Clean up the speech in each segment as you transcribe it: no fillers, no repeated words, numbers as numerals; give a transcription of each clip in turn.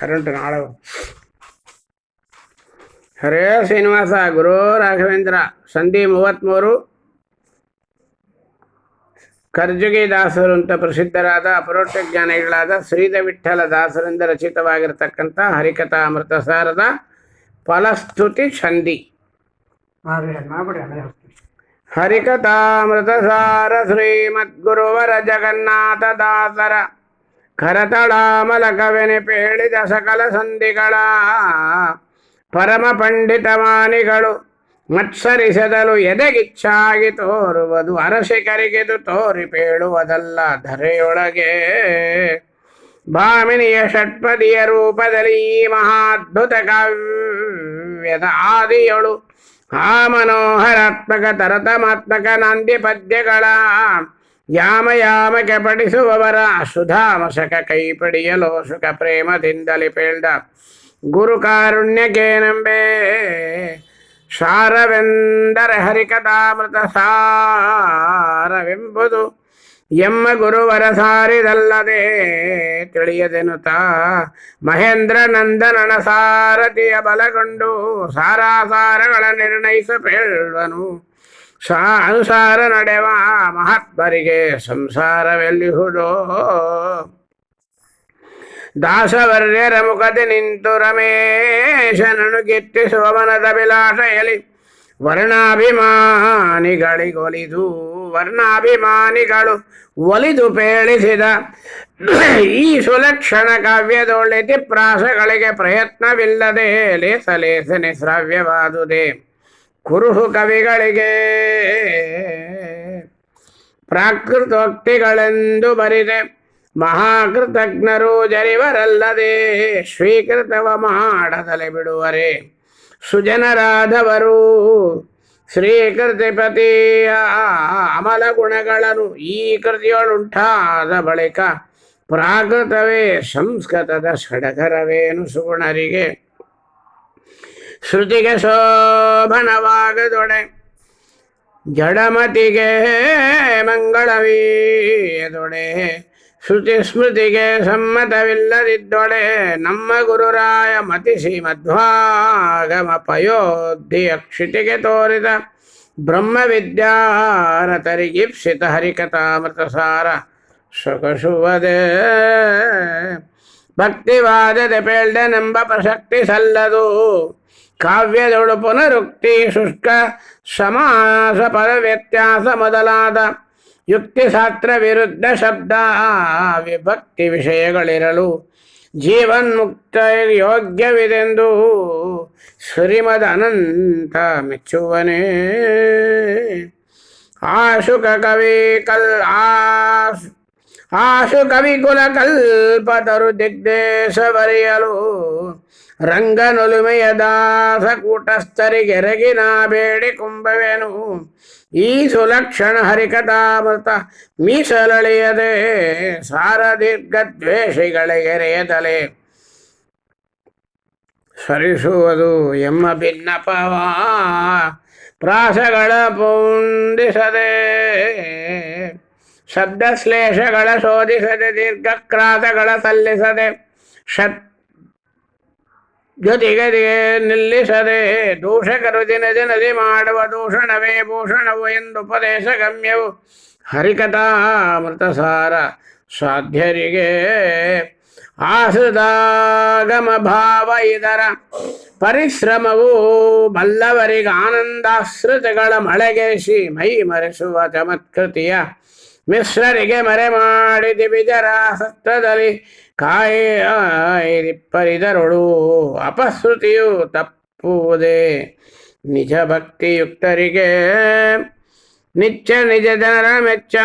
Current ನಾಳೆ. ಹರೇ ಶ್ರೀನಿವಾಸ ಗುರು ರಾಘವೇಂದ್ರ ಸಂಧಿ 33 ಕರ್ಜುಗಿ ದಾಸರು ಅಂತ ಪ್ರಸಿದ್ಧರಾದ ಅಪರೋಕ್ಷ ಜ್ಞಾನಿಗಳಾದ ಶ್ರೀಧ ವಿಠ್ಠಲ ದಾಸರಿಂದ ರಚಿತವಾಗಿರತಕ್ಕಂಥ ಹರಿಕಥಾ ಅಮೃತಸಾರದ ಫಲಸ್ತುತಿ ಸಂಧಿ. ಹರಿಕಥಾಮೃತಸಾರ ಶ್ರೀಮದ್ಗುರುವರ ಜಗನ್ನಾಥ ದಾಸರ ಕರತಳಾಮಲಕವೆನೆಪೇಳಿದ ಸಕಲ ಸಂಧಿಗಳ ಪರಮ ಪಂಡಿತ ಮಾನಿಗಳು ಮತ್ಸರಿಸದಲು ಎದೆಗಿಚ್ಛಾಗಿ ತೋರುವುದು ಅರಸಿಕರಿಗೆದು ತೋರಿ ಪೇಳುವುದಲ್ಲ ಧರೆಯೊಳಗೆ ಭಾಮಿನಿಯ ಷಟ್ಪದಿಯ ರೂಪದಲ್ಲಿ ಈ ಮಹಾದ್ಭುತ ಕಾವ್ಯದ ಆದಿಯೊಳು ಆ ಮನೋಹರಾತ್ಮಕ ತರತಮಾತ್ಮಕ ನಾಂದಿ ಪದ್ಯಗಳ ಯಾಮಯಾಮಕ್ಕೆ ಪಡಿಸುವವರ ಸುಧಾಮಶಕ ಕೈ ಪಡೆಯಲು ಸುಖ ಪ್ರೇಮದಿಂದಲಿ ಪೇಳ್ದ ಗುರು ಕಾರುಣ್ಯಕ್ಕೆ ನಂಬೆ ಸಾರವೆಂದರೆ ಹರಿಕಥಾಮೃತ ಸಾರವೆಂಬುದು ಎಮ್ಮ ಗುರುವರ ಸಾರಿದಲ್ಲದೆ ತಿಳಿಯದೆನುತ ಮಹೇಂದ್ರ ನಂದನನ ಸಾರಥಿಯ ಬಲಗೊಂಡು ಸಾರಾಸಾರಗಳ ನಿರ್ಣಯಿಸಪೇಳ್ವನು ಅನುಸಾರ ನಡೆವ ಮಹಾತ್ಮರಿಗೆ ಸಂಸಾರವೆಲ್ಲಿಹುದೋ ದಾಸವರ್ಯರ ಮುಖದಿ ನಿಂತು ರಮೇಶನನು ಗಿಟ್ಟಿಸುವ ಮನದ ವಿಲಾಸೆಯಲ್ಲಿ ವರ್ಣಾಭಿಮಾನಿಗಳು ಒಲಿದು ಪೇಳಿಸಿದ ಈ ಸುಲಕ್ಷಣ ಕಾವ್ಯದೊಳ್ಳೆತಿ ಪ್ರಾಸಗಳಿಗೆ ಪ್ರಯತ್ನವಿಲ್ಲದೆ ಲೇಸಲೇಸನೆ ಶ್ರಾವ್ಯವಾದುದೇ ಕುರುಹು ಕವಿಗಳಿಗೆ ಪ್ರಾಕೃತೋಕ್ತಿಗಳೆಂದು ಬರಿದೆ ಮಹಾಕೃತಜ್ಞರು ಜರಿವರಲ್ಲದೆ ಸ್ವೀಕೃತವ ಮಾಡದಲೆ ಬಿಡುವರೆ ಸುಜನರಾದವರು ಶ್ರೀಕೃತಿಪತಿಯ ಅಮಲ ಗುಣಗಳನ್ನು ಈ ಕೃತಿಯೊಳುಂಟಾದ ಬಳಿಕ ಪ್ರಾಕೃತವೇ ಸಂಸ್ಕೃತದ ಸಡಗರವೇನು ಸುಗುಣರಿಗೆ ಶ್ರುತಿಗೆ ಶೋಭನವಾಗದೊಡೆ ಜಡಮತಿಗೆ ಮಂಗಳವೀಯದೊಡೆ ಶ್ರುತಿ ಸ್ಮೃತಿಗೆ ಸಮ್ಮತವಿಲ್ಲದಿದ್ದೊಡೆ ನಮ್ಮ ಗುರುರಾಯ ಮತಿಸಿ ಮಧ್ವಾಗಮ ಪಯೋಧಿಯ ಕ್ಷಿತಿಗೆ ತೋರಿದ ಬ್ರಹ್ಮವಿದ್ಯಾರತರಿಗಿಪ್ಸಿತ ಹರಿಕಥಾಮೃತಸಾರ ಸೊಗಸುವದೆ ಭಕ್ತಿವಾದದ ಪೇಳ್ದನೆಂಬ ಪ್ರಸಕ್ತಿ ಸಲ್ಲದು ಕಾವ್ಯದೊಳು ಪುನರುಕ್ತಿ ಶುಷ್ಕ ಸಮಾಸ ಪದ ವ್ಯತ್ಯಾಸ ಮೊದಲಾದ ಯುಕ್ತಿಶಾಸ್ತ್ರ ವಿರುದ್ಧ ಶಬ್ದ ವಿಭಕ್ತಿ ವಿಷಯಗಳಿರಲು ಜೀವನ್ಮುಕ್ತ ಯೋಗ್ಯವಿದೆಂದು ಶ್ರೀಮದ್ ಅನಂತ ಮೆಚ್ಚುವನೇ ಆಶುಕ ಕವಿಕುಲ ಕಲ್ಪತರು ದಿಗ್ದೇಶ ಬರೆಯಲು ರಂಗನೊಲುಮೆಯ ದಾಸ ಕೂಟಸ್ಥರಿಗೆರಗಿನ ಬೇಡಿ ಕುಂಭವೇನು ಈ ಸುಲಕ್ಷಣ ಹರಿಕಥಾಮೃತ ಮೀಸಲಳಿಯದೆ ಸಾರದೀರ್ಘದ್ವೇಷಿಗಳಿಗೆರೆಯದಲೆ ಸರಿಸುವುದು ಎಮ್ಮ ಭಿನ್ನಪವ ಪ್ರಾಸಗಳ ಪುಂದಿಸದೆ ಶಬ್ದಶ್ಲೇಷಗಳ ಶೋಧಿಸದೆ ದೀರ್ಘಕ್ರಾಸಗಳ ಸಲ್ಲಿಸದೆ ಜೊತೆಗದಿಗೆ ನಿಲ್ಲಿಸದೆ ದೂಷಕರು ದಿನ ದಿನದಿ ಮಾಡುವ ದೂಷಣವೇ ಭೂಷಣವು ಎಂದು ಉಪದೇಶ ಗಮ್ಯವು ಹರಿಕಥಾಮೃತಸಾರ ಸಾಧ್ಯರಿಗೆ ಆಸದಾಗಮ ಭಾವ ಇದರ ಪರಿಶ್ರಮವು ಬಲ್ಲವರಿಗೆ ಆನಂದಾಶ್ರಿತಗಳ ಮಳೆಗೆಸಿ ಮೈ ಮರೆಸುವ ಚಮತ್ಕೃತಿಯ ಮಿಶ್ರರಿಗೆ ಮರೆ ಮಾಡಿದಿ ಬಿಜರ ಸತ್ತದಲ್ಲಿ ಕಾಯಿರಿಪ್ಪರಿದರೊಳು ಅಪಶ್ರುತಿಯು ತಪ್ಪುವುದೇ ನಿಜ ಭಕ್ತಿಯುಕ್ತರಿಗೆ ನಿತ್ಯ ನಿಜ ಜನರ ಮೆಚ್ಚ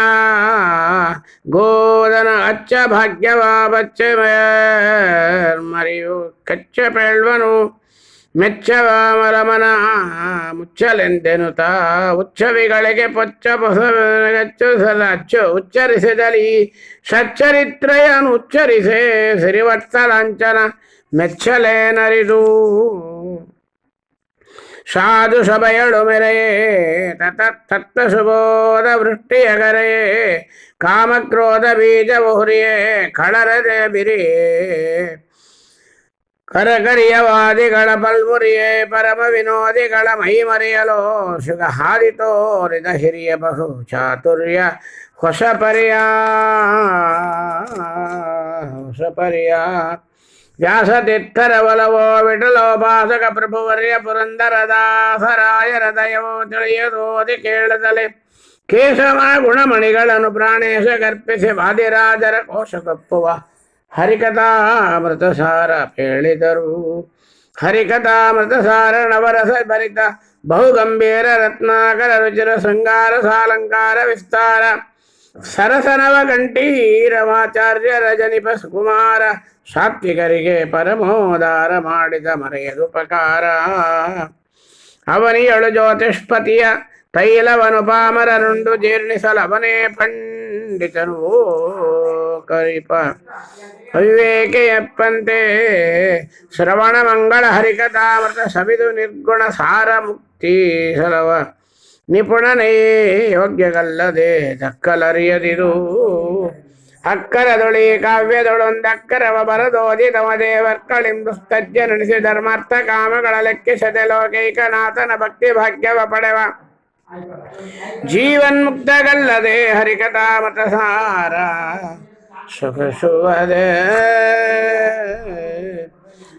ಗೋದನ ಅಚ್ಚ ಭಾಗ್ಯವಾ ಬಚ್ಚ ಮರಿಯು ಕಚ್ಚ ಪೇಳ್ವನು ಮೆಚ್ಚವ ಮರಮನ ಮುಚ್ಚಲೆಂದೆನುತ ಉಚ್ಚವಿಗಳಿಗೆ ಪೊಚ್ಚ ಪೊಸಗಚ್ಚುಸಲ ಅಚ್ಚು ಉಚ್ಚರಿಸಿದಲಿ ಸಚ್ಚರಿತ್ರೆಯನ್ನು ಉಚ್ಚರಿಸೆ ಸಿರಿವತ್ಸಲಾಂಚನ ಮೆಚ್ಚಲೇನರಿದು ಸಾಧು ಸಭೆಯಳು ಮೆರೆಯೇ ತತ್ತ ಸುಬೋಧ ವೃಷ್ಟಿಯಗರೆಯೇ ಕಾಮಕ್ರೋಧ ಬೀಜ ಬಹುರಿಯೇ ಕಳರದೆ ಬಿರಿಯೇ ಕರಕರಿಯವಾದಿಗಳ ಬಲ್ಮುರಿಯೇ ಪರಮ ವಿನೋದಿಗಳ ಮೈಮರೆಯಲು ಶುಗ ಹಾದಿ ತೋರಿದ ಹಿರಿಯ ಬಹು ಚಾತುರ್ಯ ಹೊಸ ಪರಿಯ ವ್ಯಾಸತಿತ್ತರ ಒಲವೋ ವಿಠಲೋಪಾಸಕ ಪ್ರಭುವರ್ಯ ಪುರಂದರದಾಸರಾಯರ ದಯವೋ ತಿಳಿಯದೋದಿ ಕೇಳದಲೆ ಕೇಶವ ಗುಣಮಣಿಗಳನ್ನು ಪ್ರಾಣೇಶ ಗರ್ಪಿಸಿ ವಾದಿರಾಜರ ಕೋಶಗೊಪ್ಪುವ ಹರಿಕಥಾಮೃತಸಾರ ಹೇಳಿದರು. ಹರಿಕಥಾಮೃತಸಾರ ನವರಸ ಭರಿತ ಬಹುಗಂಭೀರ ರತ್ನಾಕರ ರುಚಿರ ಶೃಂಗಾರ ಸಾಲಂಕಾರ ವಿಸ್ತಾರ ಸರಸನವ ಕಂಠೀರವಾಚಾರ್ಯ ರಜನಿಪ ಸುಕುಮಾರ ಸಾತ್ವಿಕರಿಗೆ ಪರಮೋದಾರ ಮಾಡಿದ ಮರೆಯದುಪಕಾರ. ಅವನಿಯಳು ಜ್ಯೋತಿಷ್ಪತಿಯ ತೈಲವನು ಪಾಮರನುಂಡು ಜೀರ್ಣಿಸಲವನೇ ಪಂಡಿತನು ಕರಿಪ ಅವಿವೇಕೆಯಪ್ಪಂತೆ ಶ್ರವಣ ಮಂಗಳ ಹರಿಕಥಾಮೃತ ಸವಿದು ನಿರ್ಗುಣ ಸಾರ ಮುಕ್ತಿ ಸಲವ ನಿಪುಣನೇ ಯೋಗ್ಯಗಲ್ಲದೆ ದಕ್ಕಲರಿಯದಿರು. ಅಕ್ಕರದೊಳಿ ಕಾವ್ಯದೊಳೊಂದಕ್ಕರವ ಬರದೋದಿ ತಮ ದೇವರ್ಕಳಿಂದು ಸ್ತಜ್ಯ ನಡೆಸಿ ಧರ್ಮಾರ್ಥ ಕಾಮಗಳ ಲೆಕ್ಕಿಸದೆ ಲೋಕೈಕನಾಥನ ಭಕ್ತಿ ಭಾಗ್ಯವ ಪಡೆವ ಜೀವನ್ಮುಕ್ತಗಲ್ಲದೆ ಹರಿಕಥಾಮೃತ ಸಾರ ಸುಖಸುವದೆ.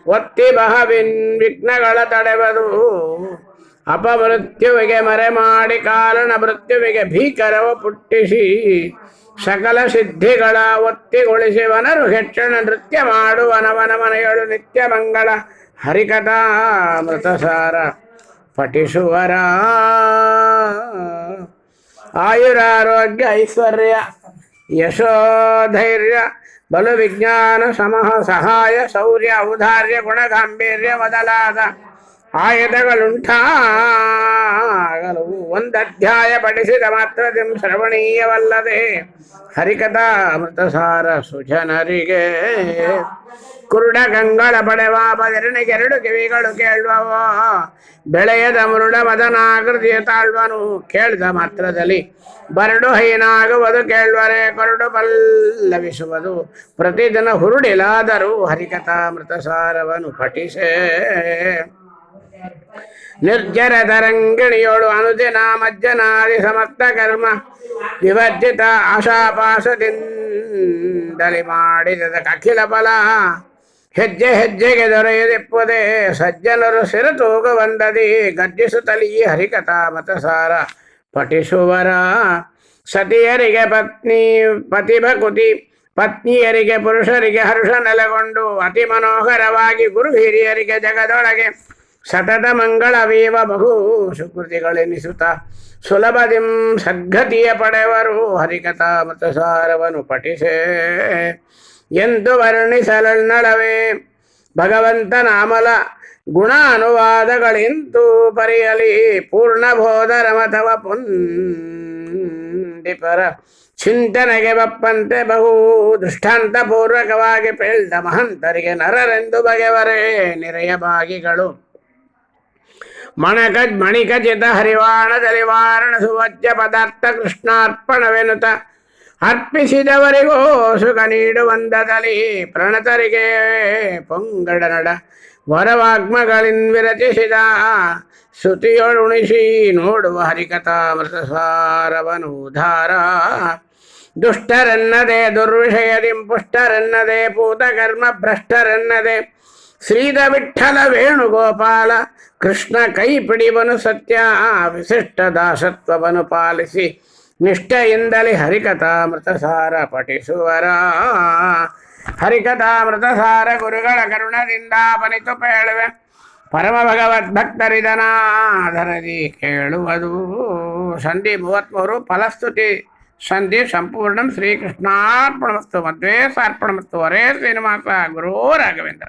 ಒತ್ತಿ ಬಹವಿನ್ ವಿಘ್ನಗಳ ತಡೆವದು ಅಪಮೃತ್ಯುವಿಗೆ ಮರೆ ಮಾಡಿ ಕಾರಣ ಮೃತ್ಯುವಿಗೆ ಭೀಕರವ ಪುಟ್ಟಿಸಿ ಸಕಲ ಸಿದ್ಧಿಗಳ ಒತ್ತಿಗೊಳಿಸಿ ವನರು ಹೆಚ್ಚಣ ನೃತ್ಯ ಮಾಡುವನವನ ಮನೆಯಳು ನಿತ್ಯ ಮಂಗಳ ಹರಿಕಥಾಮೃತಸಾರ ಪಠಿಸುವರ. ಆಯುರಾರೋಗ್ಯ ಐಶ್ವರ್ಯ ಯಶೋಧೈರ್ಯ ಬಲು ವಿಜ್ಞಾನ ಸಮಹ ಸಹಾಯ ಶೌರ್ಯ ಔದಾರ್ಯ ಗುಣಗಾಂಭೀರ್ಯ ಮೊದಲಾದ ಆಯುಧಗಳುಂಟಾಗಲು ಒಂದಧ್ಯಾಯ ಪಠಿಸಿದ ಮಾತ್ರದಿಂ ಶ್ರವಣೀಯವಲ್ಲದೆ ಹರಿಕಥಾಮೃತಸಾರ ಸುಜನರಿಗೆ. ಕುರುಡ ಗಂಗಳ ಪಡೆವ ಬದರನಿಗೆರಡು ಕಿವಿಗಳು ಕೇಳುವವ ಬೆಳೆಯದ ಮುರುಡ ಮದನಾಕೃತಿಯ ತಾಳ್ವನು ಕೇಳಿದ ಮಾತ್ರದಲ್ಲಿ ಬರಡು ಹೈನಾಗುವುದು ಕೇಳುವರೆ ಕೊರಡು ಪಲ್ಲವಿಸುವುದು ಪ್ರತಿದಿನ ಹುರುಡಿಲಾದರೂ ಹರಿಕಥಾಮೃತಸಾರವನ್ನು ಪಠಿಸೆ. ನಿರ್ಜರ ತರಂಗಿಣಿಯೋಳು ಅನುದಿನ ಮಜ್ಜನಾದಿ ಸಮಸ್ತ ಕರ್ಮ ವಿವರ್ಜಿತ ಆಶಾಪಾಸದಿಂದಲಿ ಮಾಡಿದ ಅಖಿಲ ಫಲ ಹೆಜ್ಜೆ ಹೆಜ್ಜೆಗೆ ದೊರೆಯದಿಪ್ಪುದೇ ಸಜ್ಜನರು ಸಿರತೂಗ ಬಂದದಿ ಗರ್ಜಿಸುತ್ತಲೀ ಹರಿಕಥಾಮೃತಸಾರ ಪಠಿಸುವರ. ಸತಿಯರಿಗೆ ಪತಿಭಕುತಿ ಪತ್ನಿಯರಿಗೆ ಪುರುಷರಿಗೆ ಹರ್ಷ ನೆಲೆಗೊಂಡು ಅತಿ ಮನೋಹರವಾಗಿ ಗುರು ಹಿರಿಯರಿಗೆ ಜಗದೊಳಗೆ ಸತತ ಮಂಗಳವೀವ ಬಹು ಸುಕೃತಿಗಳೆನಿಸುತ್ತ ಸುಲಭದಿಂ ಸದ್ಗತಿಯ ಪಡೆವರು ಹರಿಕಥಾಮೃತಸಾರವನ್ನು ಪಠಿಸೆ. ಎಂದು ವರ್ಣಿಸಲನ್ನಳವೇ ಭಗವಂತನ ಅಮಲ ಗುಣ ಅನುವಾದಗಳಿಂತೂ ಪರಿಯಲಿ ಪೂರ್ಣಬೋಧರಮಥವ ಪುಂಡಿಪರ ಚಿಂತನೆಗೆ ಬಪ್ಪಂತೆ ಬಹು ದೃಷ್ಟಾಂತ ಪೂರ್ವಕವಾಗಿ ಪೇಳ್ದ ಮಹಂತರಿಗೆ ನರರೆಂದು ಬಗೆವರೇ ನಿರೆಯ ಭಾಗಿಗಳು. ಮಣಿಕಚಿತ ಹರಿವಾಣದಲ್ಲಿ ವಾರಣ ಸುವಜ್ಯ ಪದಾರ್ಥ ಕೃಷ್ಣಾರ್ಪಣವೆನುತ ಅರ್ಪಿಸಿದವರಿಗೂ ಸುಖ ನೀಡುವಂದದಲ್ಲಿ ಪ್ರಣತರಿಗೆ ಪೊಂಗಡ ನಡ ವರವಾಗ್ಮಗಳಿಂದ ಶ್ರುತಿಯೊಳುಣಿಸಿ ನೋಡುವ ಹರಿಕಥಾಮೃತಸಾರವನು ಧಾರ. ದುಷ್ಟರೆನ್ನದೆ ದುರ್ವಿಷಯದಿಂ ಪುಷ್ಟರೆನ್ನದೆ ಪೂತಕರ್ಮ ಭ್ರಷ್ಟರೆನ್ನದೆ ಶ್ರೀದ ವಿಠಲ ವೇಣುಗೋಪಾಲ ಕೃಷ್ಣ ಕೈ ಪಿಡಿವನು ಸತ್ಯ ವಿಶಿಷ್ಟ ದಾಸತ್ವವನ್ನು ಪಾಲಿಸಿ ನಿಷ್ಠೆಯಿಂದಲೇ ಹರಿಕಥಾಮೃತಸಾರ ಪಠಿಸುವರ. ಹರಿಕಥಾಮೃತಸಾರ ಗುರುಗಳ ಕರುಣದಿಂದ ಪನಿತು ಪೇಳುವೆ ಪರಮ ಭಗವದ್ಭಕ್ತರಿದನಾಧರದಿ ಕೇಳುವುದು. ಸಂಧಿ 33 ಫಲಸ್ತುತಿ ಸಂಧಿ ಸಂಪೂರ್ಣಂ ಶ್ರೀಕೃಷ್ಣಾರ್ಪಣಮಸ್ತು ಮಧ್ವೇಶಾರ್ಪಣಮಸ್ತು. ಹರೇ ಶ್ರೀನಿವಾಸ ಗುರೋ ರಾಘವೇಂದ್ರ.